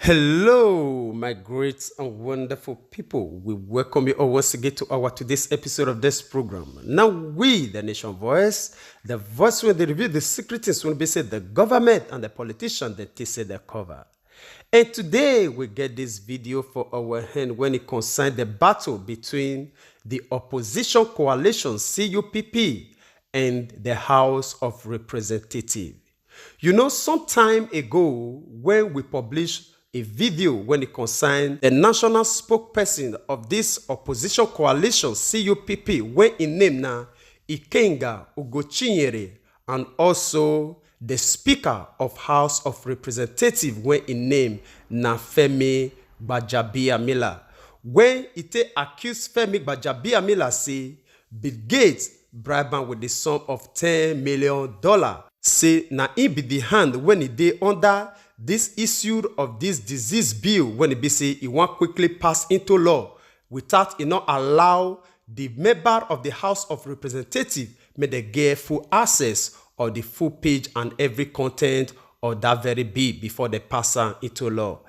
Hello, my great and wonderful people. We welcome you all once again to our today's episode of this program. Now, we, the nation voice, the voice when they reveal the secret things when they say the government and the politician that they say they cover. And today we get this video for our hand when it concerns the battle between the opposition coalition CUPP and the House of Representatives. You know, some time ago when we published a video when it concerned the national spokesperson of this opposition coalition CUPP, when in name now Ikenga Ugochinyere, and also the Speaker of House of Representatives, when in name na Femi Gbajabiamila, when it accused Femi Gbajabiamila say Bill Gates bribed him with the sum of $10 million. Say na him be the hand when he dey under this issue of this disease bill, when it be say he want quickly pass into law without not allow the member of the House of Representatives may they get full access or the full page and every content of that very bill before they pass into law.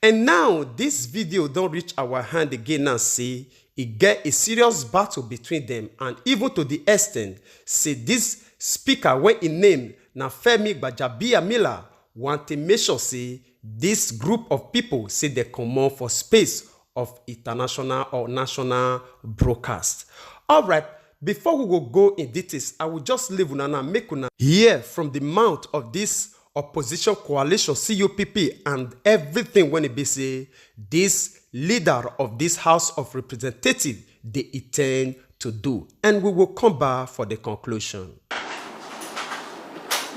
And now this video don't reach our hand again and say it get a serious battle between them, and even to the extent say this speaker when he named na Femi Gbajabiamila want to make sure say this group of people say they come on for space of international or national broadcast. All right, before we will go in details, I will just leave una make una hear from the mouth of this opposition coalition CUPP and everything when it be say this leader of this House of Representatives they intend to do, and we will come back for the conclusion.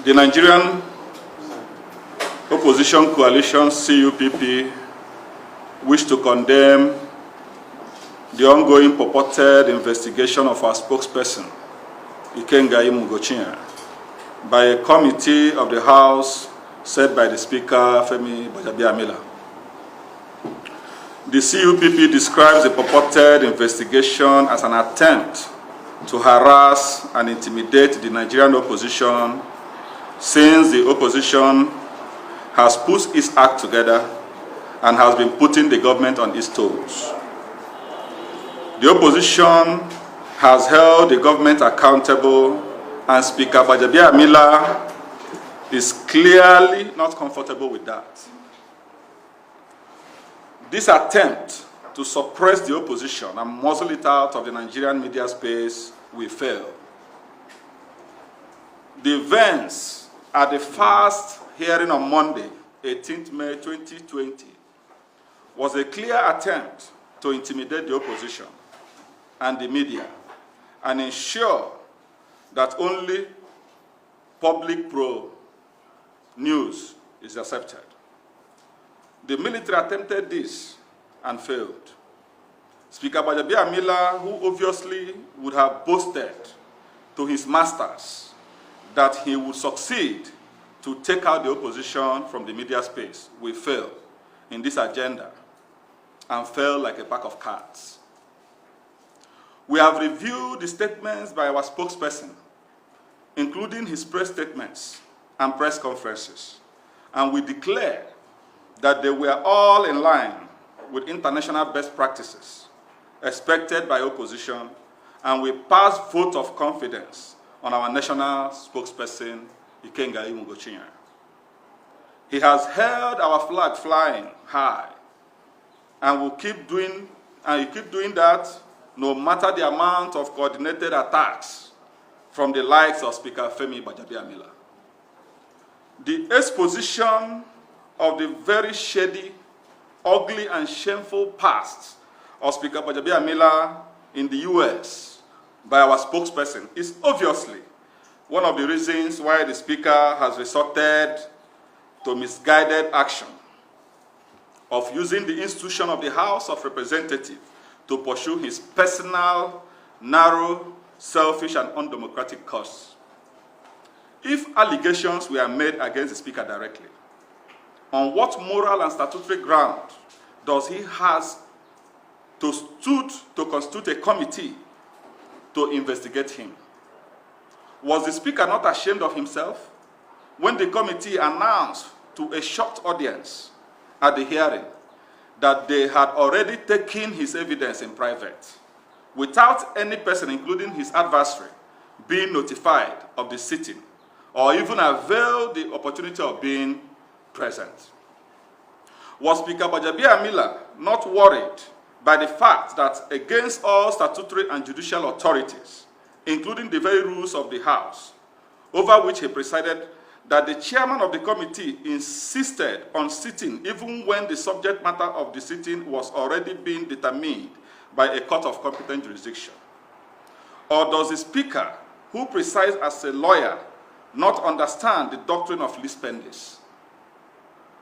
The Nigerian opposition coalition CUPP wish to condemn the ongoing purported investigation of our spokesperson, Ikenga Ugochinyere, by a committee of the House set by the Speaker, Femi Gbajabiamila. The CUPP describes the purported investigation as an attempt to harass and intimidate the Nigerian opposition, since the opposition has put its act together and has been putting the government on its toes. The opposition has held the government accountable, and Speaker Gbajabiamila is clearly not comfortable with that. This attempt to suppress the opposition and muzzle it out of the Nigerian media space will fail. The events at the first hearing on Monday, 18th May 2020, was a clear attempt to intimidate the opposition and the media and ensure that only public pro-news is accepted. The military attempted this and failed. Speaker Gbajabiamila, who obviously would have boasted to his masters that he would succeed to take out the opposition from the media space, will fail in this agenda and fail like a pack of cards. We have reviewed the statements by our spokesperson, including his press statements and press conferences, and we declare that they were all in line with international best practices expected by opposition, and we passed vote of confidence on our national spokesperson, Ikenga Ugochinyere. He has held our flag flying high, and will keep doing that no matter the amount of coordinated attacks from the likes of Speaker Femi Gbajabiamila. The exposition of the very shady, ugly, and shameful past of Speaker Gbajabiamila in the US by our spokesperson is obviously one of the reasons why the Speaker has resorted to misguided action of using the institution of the House of Representatives to pursue his personal, narrow, selfish, and undemocratic cause. If allegations were made against the Speaker directly, on what moral and statutory ground does he have to constitute a committee to investigate him? Was the Speaker not ashamed of himself when the committee announced to a shocked audience at the hearing that they had already taken his evidence in private, without any person, including his adversary, being notified of the sitting or even avail the opportunity of being present. Was Speaker Gbajabiamila not worried by the fact that against all statutory and judicial authorities, including the very rules of the House, over which he presided, that the chairman of the committee insisted on sitting even when the subject matter of the sitting was already being determined by a court of competent jurisdiction? Or does the Speaker, who presides as a lawyer, not understand the doctrine of lis pendis?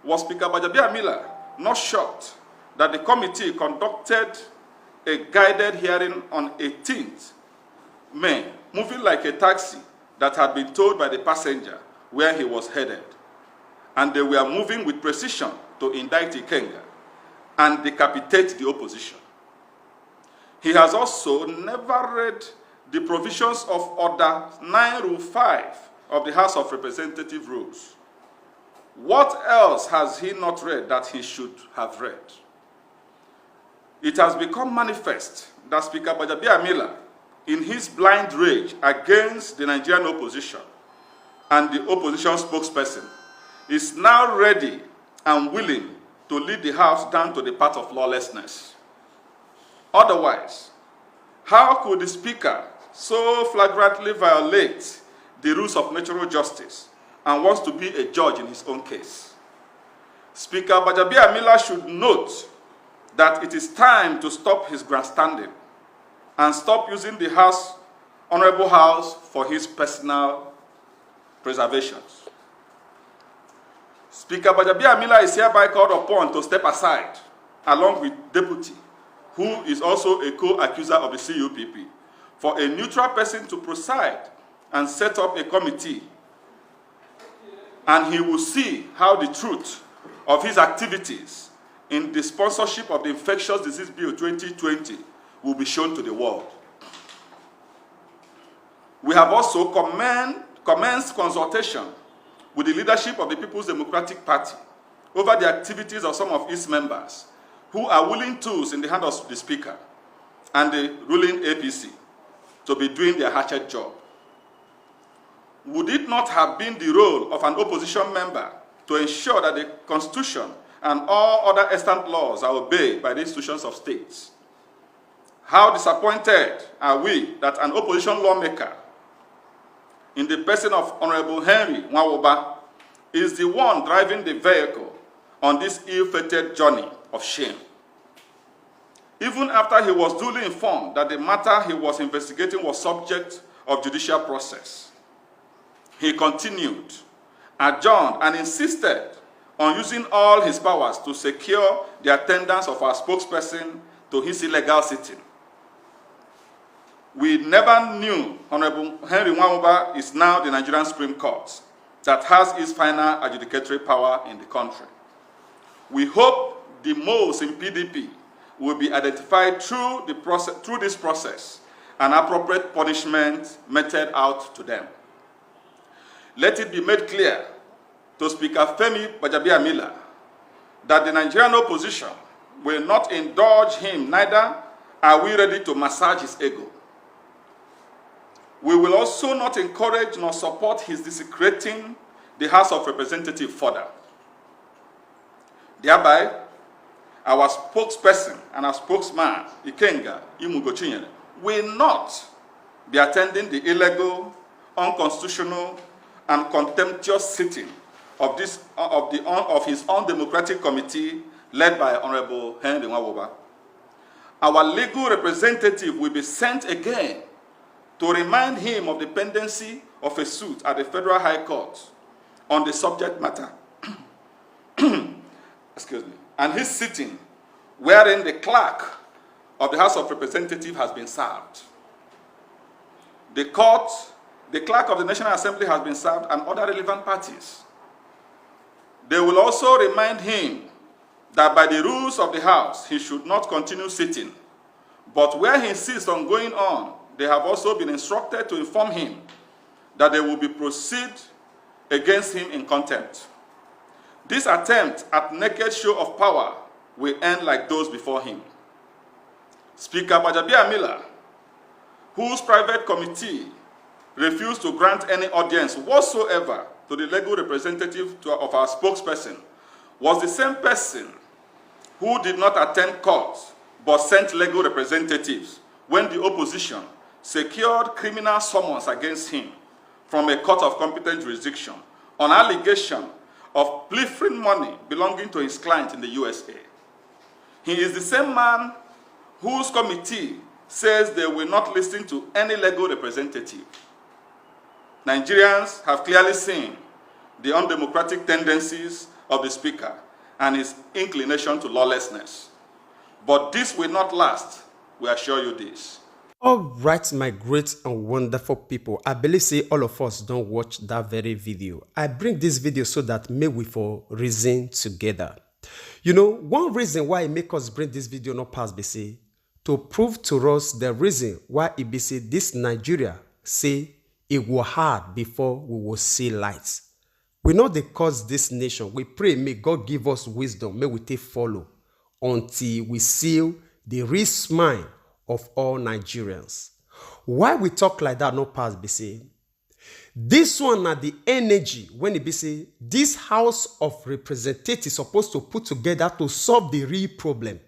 Was Speaker Gbajabiamila not shocked that the committee conducted a guided hearing on 18th May, moving like a taxi that had been told by the passenger where he was headed, and they were moving with precision to indict Ikenga and decapitate the opposition? He has also never read the provisions of Order 9 Rule 5 of the House of Representatives rules. What else has he not read that he should have read? It has become manifest that Speaker Gbajabiamila, in his blind rage against the Nigerian opposition and the opposition spokesperson, is now ready and willing to lead the House down to the path of lawlessness. Otherwise, how could the Speaker so flagrantly violate the rules of natural justice and wants to be a judge in his own case? Speaker Gbajabiamila should note that it is time to stop his grandstanding and stop using the House, Honorable House, for his personal preservations. Speaker Gbajabiamila is hereby called upon to step aside, along with Deputy, who is also a co-accuser of the CUPP, for a neutral person to preside and set up a committee, and he will see how the truth of his activities in the sponsorship of the Infectious Disease Bill 2020 will be shown to the world. We have also commenced consultation with the leadership of the People's Democratic Party over the activities of some of its members who are willing tools in the hand of the Speaker and the ruling APC to be doing their hatchet job. Would it not have been the role of an opposition member to ensure that the Constitution and all other extant laws are obeyed by the institutions of states? How disappointed are we that an opposition lawmaker, in the person of Honorable Henry Nwawoba, is the one driving the vehicle on this ill-fated journey of shame? Even after he was duly informed that the matter he was investigating was subject of judicial process, he continued, adjourned, and insisted on using all his powers to secure the attendance of our spokesperson to his illegal sitting. We never knew Honorable Henry Nwawoba is now the Nigerian Supreme Court that has its final adjudicatory power in the country. We hope the moles in PDP will be identified through this process and appropriate punishment meted out to them. Let it be made clear to Speaker Femi Gbajabiamila that the Nigerian opposition will not indulge him, neither are we ready to massage his ego. We will also not encourage nor support his desecrating the House of Representatives further. Thereby, our spokesperson and our spokesman, Ikenga Imugochinyere, will not be attending the illegal, unconstitutional, and contemptuous sitting of his undemocratic committee led by Honorable Henry Nwawoba. Our legal representative will be sent again to remind him of the pendency of a suit at the Federal High Court on the subject matter, excuse me, and his sitting wherein the clerk of the House of Representatives has been served. The clerk of the National Assembly has been served, and other relevant parties. They will also remind him that by the rules of the House, he should not continue sitting, but where he insists on going on, they have also been instructed to inform him that they will be proceed against him in contempt. This attempt at naked show of power will end like those before him. Speaker Gbajabiamila, whose private committee refused to grant any audience whatsoever to the legal representative of our spokesperson, was the same person who did not attend court but sent legal representatives when the opposition secured criminal summons against him from a court of competent jurisdiction on allegation of pilfering money belonging to his client in the USA. He is the same man whose committee says they will not listen to any legal representative. Nigerians have clearly seen the undemocratic tendencies of the speaker and his inclination to lawlessness. But this will not last, we assure you this. All right, my great and wonderful people. I believe say all of us don't watch that very video. I bring this video so that may we for reason together. You know, one reason why it make us bring this video not pass BC to prove to us the reason why it be say this Nigeria say it will hard before we will see light. We know they cause this nation. We pray may God give us wisdom. May we take follow until we seal the real smile of all Nigerians. Why we talk like that no pass be say this one at the energy when it be say this House of Representatives supposed to put together to solve the real problem.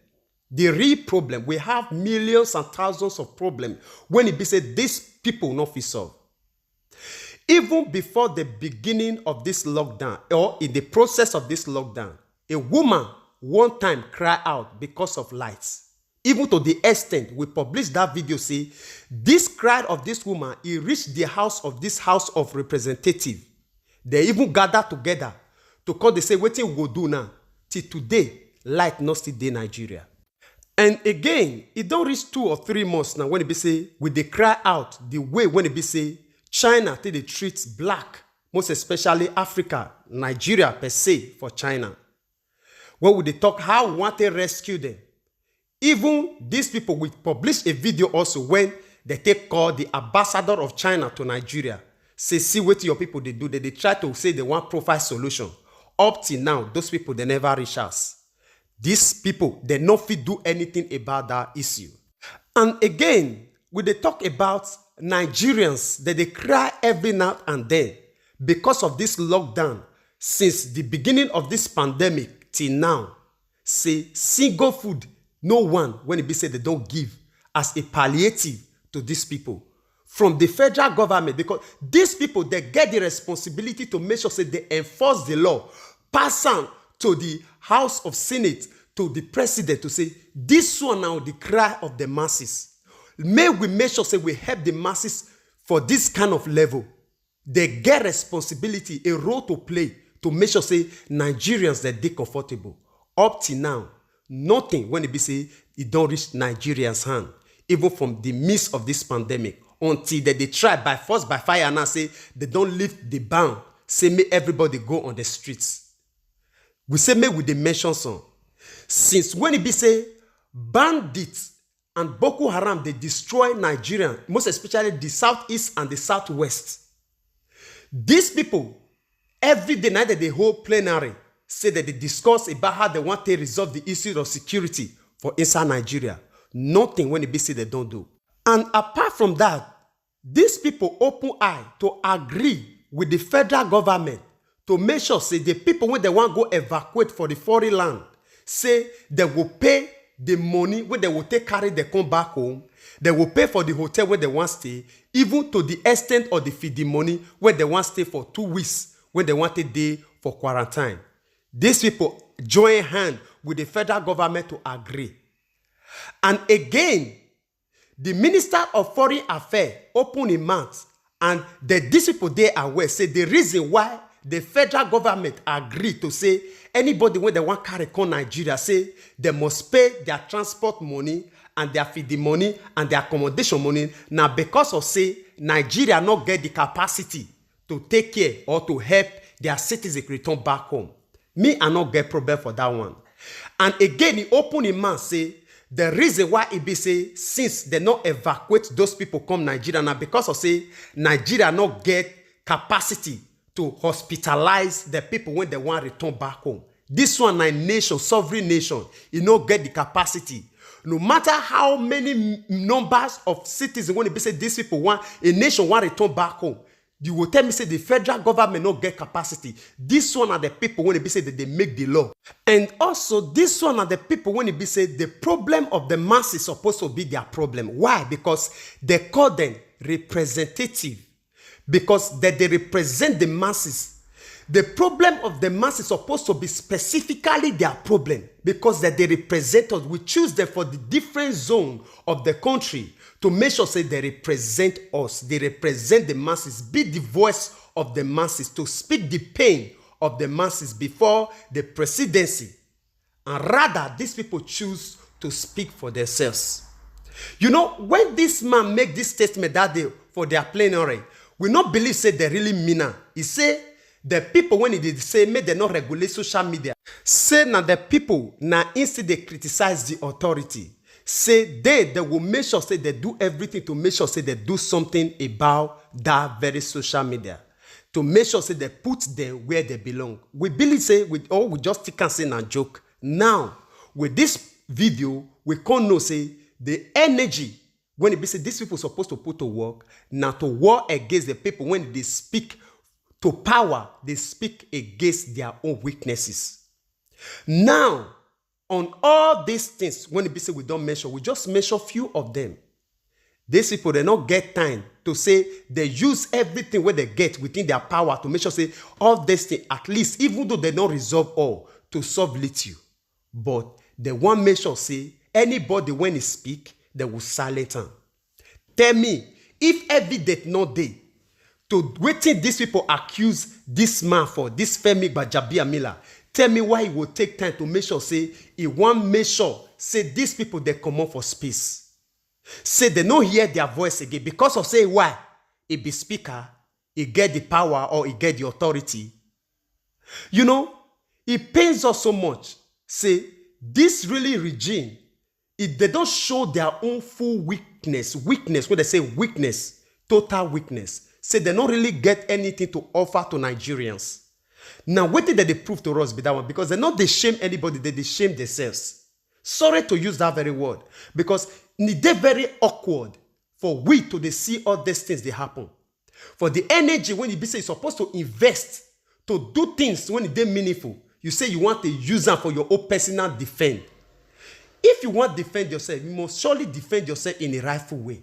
The real problem. We have millions and thousands of problems when it be say these people not fit solve. Even before the beginning of this lockdown or in the process of this lockdown, a woman one time cried out because of lights. Even to the extent we published that video say this cry of this woman, it reached the house of this House of Representatives. They even gathered together to call, they say, what we go do now? Till today, light not still in Nigeria. And again, it don't reach 2 or 3 months now when it be say, we they cry out the way when it be say, China till they treat black, most especially Africa, Nigeria per se for China. When we they talk how we want to rescue them. Even these people will publish a video also when they take call the ambassador of China to Nigeria. Say, see what your people they do. They try to say they want profile solution. Up till now, those people, they never reach us. These people, they not fit do anything about that issue. And again, when they talk about Nigerians, that they cry every now and then because of this lockdown since the beginning of this pandemic till now. Say, single food, no one, when it be said they don't give as a palliative to these people from the federal government, because these people, they get the responsibility to make sure that they enforce the law, pass on to the House of Senate, to the president to say, this one now the cry of the masses. May we make sure that we help the masses for this kind of level. They get responsibility, a role to play to make sure say Nigerians that they comfortable. Up till now, nothing when it be say it don't reach Nigerians' hand, even from the midst of this pandemic, until they try by force, by fire, and now say they don't lift the ban, say may everybody go on the streets. We say may with the mention some. Since when it be say bandits and Boko Haram, they destroy Nigeria, most especially the southeast and the southwest. These people, every day night that they hold plenary, say that they discuss about how they want to resolve the issue of security for inside Nigeria. Nothing when it be say they don't do. And apart from that, these people open eye to agree with the federal government to make sure say the people when they want to go evacuate for the foreign land, say they will pay the money when they will take carry they come back home. They will pay for the hotel where they want to stay, even to the extent of the feeding money when they want to stay for 2 weeks, when they want a day for quarantine. These people join hand with the federal government to agree. And again, the Minister of Foreign Affairs opened his mouth, and these people they are aware, say the reason why the federal government agreed to say anybody when they want to carry on Nigeria, say they must pay their transport money and their feeding money and their accommodation money. Now because of say Nigeria not get the capacity to take care or to help their citizens return back home. Me, I not get problem for that one. And again, he opened his mouth, say the reason why it be say since they not evacuate those people come Nigeria now because of say Nigeria not get capacity to hospitalize the people when they want to return back home. This one a nation, sovereign nation, you know, get the capacity. No matter how many numbers of citizens when they say these people want a nation want to return back home, you will tell me say the federal government not get capacity. This one are the people when they say that they make the law. And also this one are the people when they say the problem of the mass is supposed to be their problem. Why? Because they call them representative. Because they represent the masses. The problem of the mass is supposed to be specifically their problem because that they represent us. We choose them for the different zone of the country to make sure say they represent us. They represent the masses, be the voice of the masses, to speak the pain of the masses before the presidency. And rather, these people choose to speak for themselves. You know, when this man make this statement that day for their plenary, we not believe say they really mean it. He say, the people when he did say make they not regulate social media. Say now the people now instead they criticize the authority. Say they will make sure say they do everything to make sure say they do something about that very social media. To make sure say they put them where they belong. We believe say we just take and say and joke. Now with this video we can't know say the energy when it be say these people supposed to put to work now to war against the people when they speak to power, they speak against their own weaknesses. Now, on all these things, when it be say we don't measure, we just measure few of them. These people, they not get time to say they use everything where they get within their power to make sure say all these things, at least, even though they don't resolve all, to solve little. But they want make sure say anybody when he speak, they will silence him. Tell me, if evidence not there, to waiting these people accuse this man for, this Femi Gbajabiamila, tell me why he will take time to make sure say he want make sure say these people they come up for space. Say they don't hear their voice again because of say why? He be speaker, he get the power or he get the authority. You know, it pains us so much. Say this really regime, if they don't show their own full weakness, when they say weakness, total weakness, say they don't really get anything to offer to Nigerians. Now, what did they prove to us be that one? Because they not they shame anybody, they shame themselves. Sorry to use that very word. Because they're very awkward for we to see all these things they happen. For the energy when you be say you're supposed to invest to do things when they're meaningful, you say you want to use them for your own personal defense. If you want to defend yourself, you must surely defend yourself in a rightful way.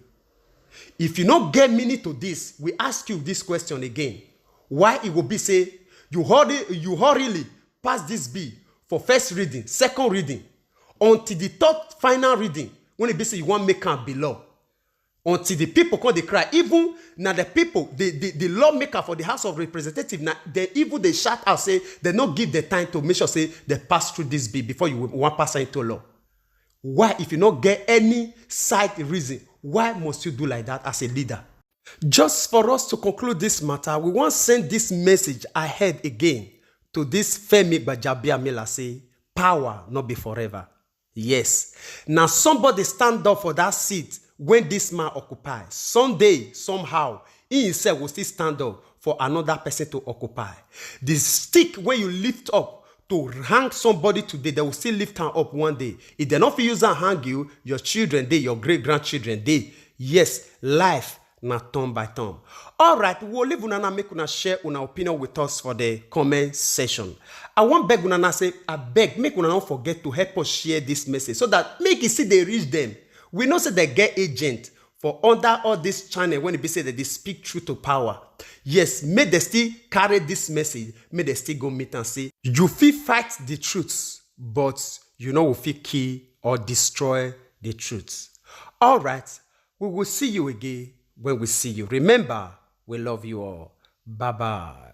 If you not get meaning to this, we ask you this question again. Why it will be say, you hurriedly pass this bill for first reading, second reading, until the third final reading, when it be say you want to make it below. Until the people come they cry. Even now the people, the lawmaker for the House of Representatives, now they shout out, say, they not give the time to make sure say they pass through this bill before you want to pass it into law. Why, if you not get any side reason, why must you do like that as a leader? Just for us to conclude this matter, we want to send this message ahead again to this Femi Gbajabiamila, say, power not be forever. Yes. Now somebody stand up for that seat when this man occupies. Someday, somehow, he himself will still stand up for another person to occupy. The stick when you lift up to hang somebody today, they will still lift her up one day. If they not use and hang you, your children they, your great-grandchildren they. Yes, life na turn by turn. All right, we'll leave una make una share una opinion with us for the comment section. I want beg una say, I beg, make una not forget to help us share this message so that make it see they reach them. We know say they get agent for under all this channel when it be say that they speak truth to power. Yes, may they still carry this message, may they still go meet and say, you feel fight the truth, but you know we feel kill or destroy the truth. All right, we will see you again when we see you. Remember, we love you all. Bye-bye.